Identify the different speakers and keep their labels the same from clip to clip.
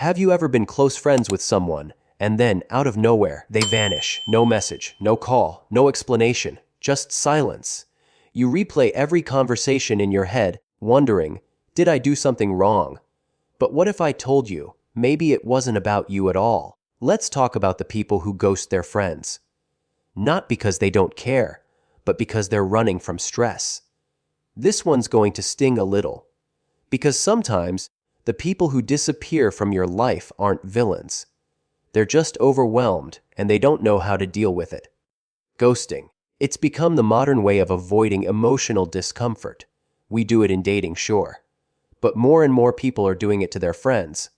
Speaker 1: Have you ever been close friends with someone, and then, out of nowhere, they vanish? No message, no call, no explanation, just silence. You replay every conversation in your head, wondering, did I do something wrong? But what if I told you, maybe it wasn't about you at all? Let's talk about the people who ghost their friends. Not because they don't care, but because they're running from stress. This one's going to sting a little. Because sometimes, the people who disappear from your life aren't villains. They're just overwhelmed, and they don't know how to deal with it. Ghosting. It's become the modern way of avoiding emotional discomfort. We do it in dating, sure. But more and more people are doing it to their friends.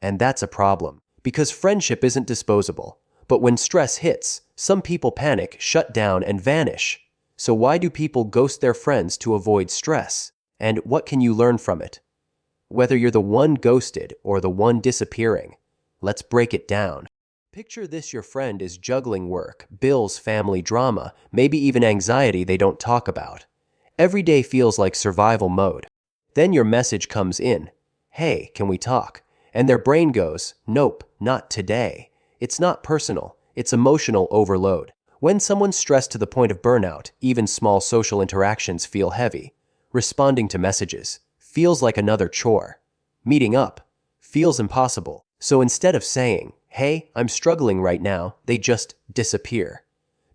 Speaker 1: And that's a problem, because friendship isn't disposable. But when stress hits, some people panic, shut down, and vanish. So why do people ghost their friends to avoid stress? And what can you learn from it? Whether you're the one ghosted or the one disappearing, let's break it down. Picture this: your friend is juggling work, bills, family drama, maybe even anxiety they don't talk about. Every day feels like survival mode. Then your message comes in, "Hey, can we talk?" And their brain goes, "Nope, not today." It's not personal, it's emotional overload. When someone's stressed to the point of burnout, even small social interactions feel heavy. Responding to messages feels like another chore. Meeting up feels impossible. So instead of saying, "Hey, I'm struggling right now," they just disappear.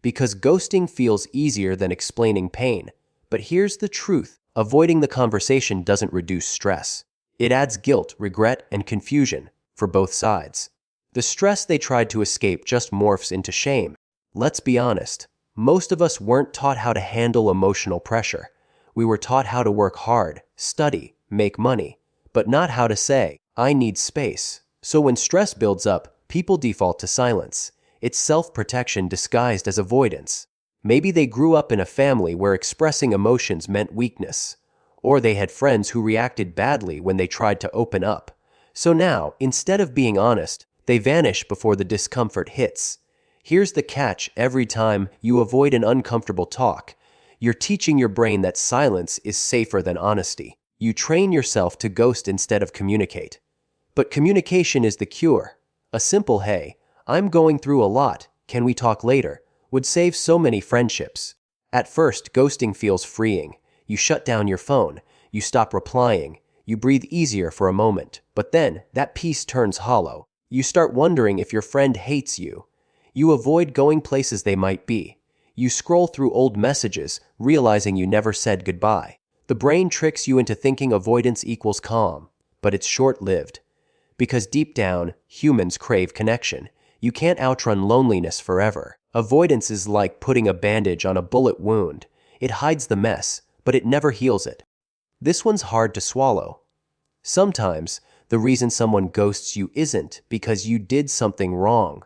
Speaker 1: Because ghosting feels easier than explaining pain. But here's the truth: avoiding the conversation doesn't reduce stress. It adds guilt, regret, and confusion for both sides. The stress they tried to escape just morphs into shame. Let's be honest, most of us weren't taught how to handle emotional pressure. We were taught how to work hard, study, make money, but not how to say, "I need space." So when stress builds up, people default to silence. It's self-protection disguised as avoidance. Maybe they grew up in a family where expressing emotions meant weakness, or they had friends who reacted badly when they tried to open up. So now, instead of being honest, they vanish before the discomfort hits. Here's the catch: every time you avoid an uncomfortable talk, you're teaching your brain that silence is safer than honesty. You train yourself to ghost instead of communicate. But communication is the cure. A simple "Hey, I'm going through a lot, can we talk later?" would save so many friendships. At first, ghosting feels freeing. You shut down your phone, you stop replying, you breathe easier for a moment. But then, that peace turns hollow. You start wondering if your friend hates you. You avoid going places they might be. You scroll through old messages, realizing you never said goodbye. The brain tricks you into thinking avoidance equals calm, but it's short-lived. Because deep down, humans crave connection. You can't outrun loneliness forever. Avoidance is like putting a bandage on a bullet wound. It hides the mess, but it never heals it. This one's hard to swallow. Sometimes, the reason someone ghosts you isn't because you did something wrong,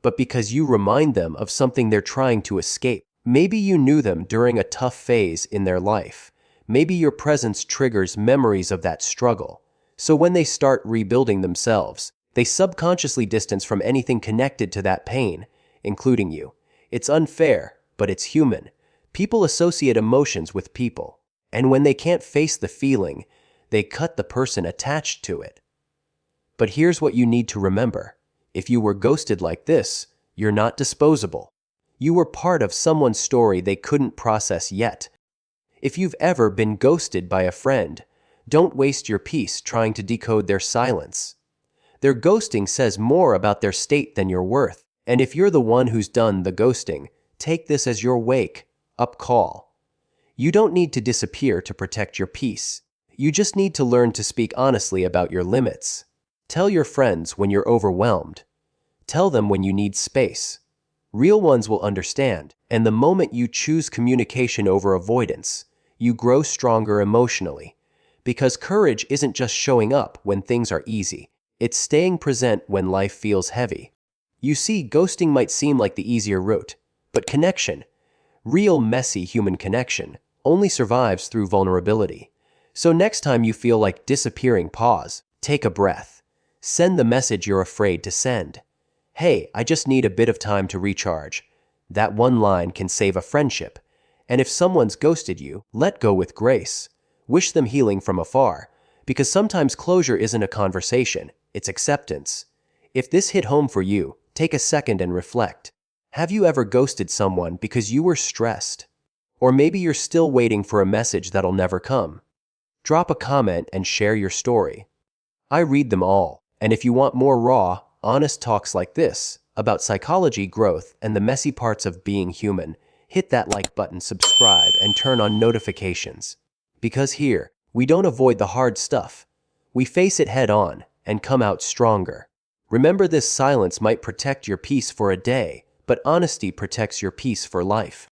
Speaker 1: but because you remind them of something they're trying to escape. Maybe you knew them during a tough phase in their life. Maybe your presence triggers memories of that struggle. So when they start rebuilding themselves, they subconsciously distance from anything connected to that pain, including you. It's unfair, but it's human. People associate emotions with people, and when they can't face the feeling, they cut the person attached to it. But here's what you need to remember. If you were ghosted like this, you're not disposable. You were part of someone's story they couldn't process yet. If you've ever been ghosted by a friend, don't waste your peace trying to decode their silence. Their ghosting says more about their state than your worth. And if you're the one who's done the ghosting, take this as your wake-up call. You don't need to disappear to protect your peace. You just need to learn to speak honestly about your limits. Tell your friends when you're overwhelmed. Tell them when you need space. Real ones will understand, and the moment you choose communication over avoidance, you grow stronger emotionally. Because courage isn't just showing up when things are easy. It's staying present when life feels heavy. You see, ghosting might seem like the easier route, but connection, real messy human connection, only survives through vulnerability. So next time you feel like disappearing, pause, take a breath. Send the message you're afraid to send. "Hey, I just need a bit of time to recharge." That one line can save a friendship. And if someone's ghosted you, let go with grace. Wish them healing from afar, because sometimes closure isn't a conversation, it's acceptance. If this hit home for you, take a second and reflect. Have you ever ghosted someone because you were stressed? Or maybe you're still waiting for a message that'll never come. Drop a comment and share your story. I read them all, and if you want more raw, honest talks like this, about psychology, growth, and the messy parts of being human, hit that like button, subscribe, and turn on notifications. Because here, we don't avoid the hard stuff. We face it head on and come out stronger. Remember, this silence might protect your peace for a day, but honesty protects your peace for life.